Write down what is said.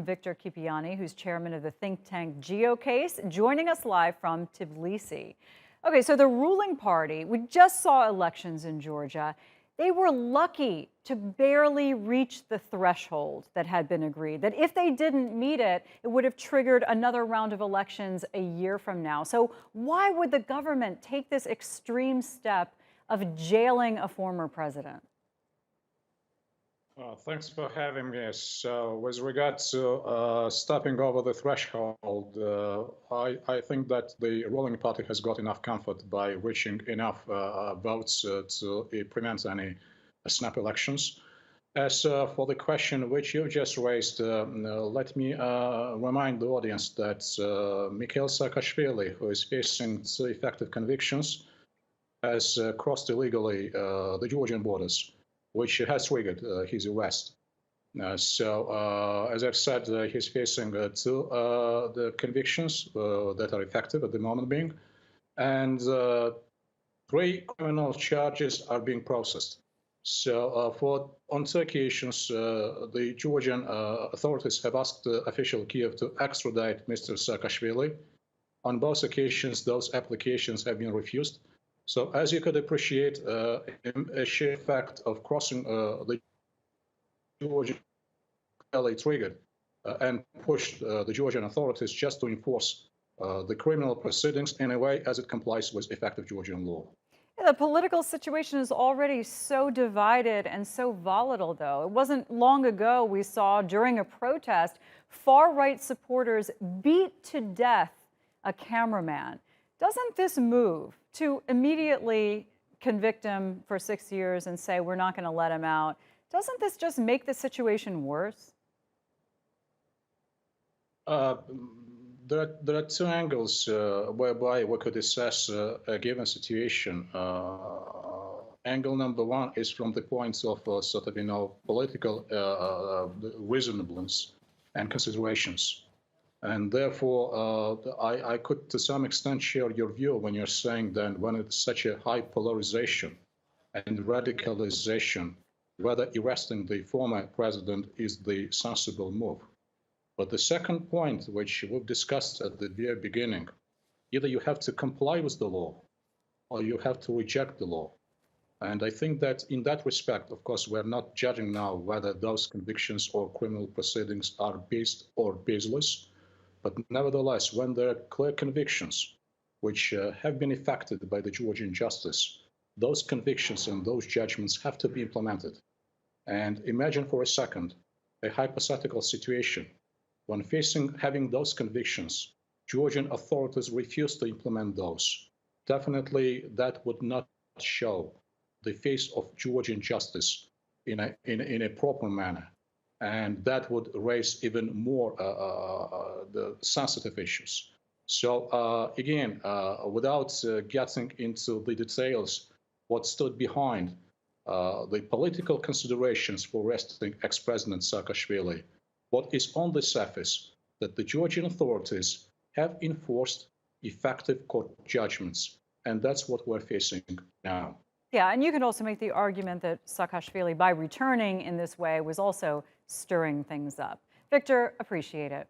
Victor Kipiani, who's chairman of the think tank GeoCase, joining us live from Tbilisi. Okay, so the ruling party, we just saw elections in Georgia. They were lucky to barely reach the threshold that had been agreed, that if they didn't meet it, it would have triggered another round of elections a year from now. So why would the government take this extreme step of jailing a former president? Thanks for having me. So, with regard to stepping over the threshold, I think that the ruling party has got enough comfort by reaching enough votes to prevent any snap elections. As for the question which you just raised, let me remind the audience that Mikheil Saakashvili, who is facing 2 effective convictions, has crossed illegally the Georgian borders, which has triggered his arrest. As I've said, he's facing 2 the convictions that are effective at the moment being, and 3 criminal charges are being processed. On 2 occasions, the Georgian authorities have asked the official Kiev to extradite Mr. Saakashvili. On both occasions, those applications have been refused. So, as you could appreciate, a sheer fact of crossing the Georgian triggered and pushed the Georgian authorities just to enforce the criminal proceedings in a way as it complies with effective Georgian law. Yeah, the political situation is already so divided and so volatile, though. It wasn't long ago we saw during a protest far-right supporters beat to death a cameraman. Doesn't this move to immediately convict him for 6 years and say we're not going to let him out, doesn't this just make the situation worse? There are 2 angles whereby we could assess a given situation. Angle number 1 is from the point of political reasonableness and considerations. And therefore, I could, to some extent, share your view when you're saying that when it's such a high polarization and radicalization, whether arresting the former president is the sensible move. But the second point, which we've discussed at the very beginning, either you have to comply with the law or you have to reject the law. And I think that in that respect, of course, we're not judging now whether those convictions or criminal proceedings are based or baseless. But nevertheless, when there are clear convictions which have been effected by the Georgian justice, those convictions and those judgments have to be implemented. And imagine for a second a hypothetical situation when having those convictions, Georgian authorities refuse to implement those. Definitely, that would not show the face of Georgian justice in a proper manner. And that would raise even more the sensitive issues. So again, without getting into the details, what stood behind the political considerations for arresting ex-President Saakashvili, what is on the surface that the Georgian authorities have enforced effective court judgments, and that's what we're facing now. Yeah, and you can also make the argument that Saakashvili, by returning in this way, was also stirring things up. Victor, appreciate it.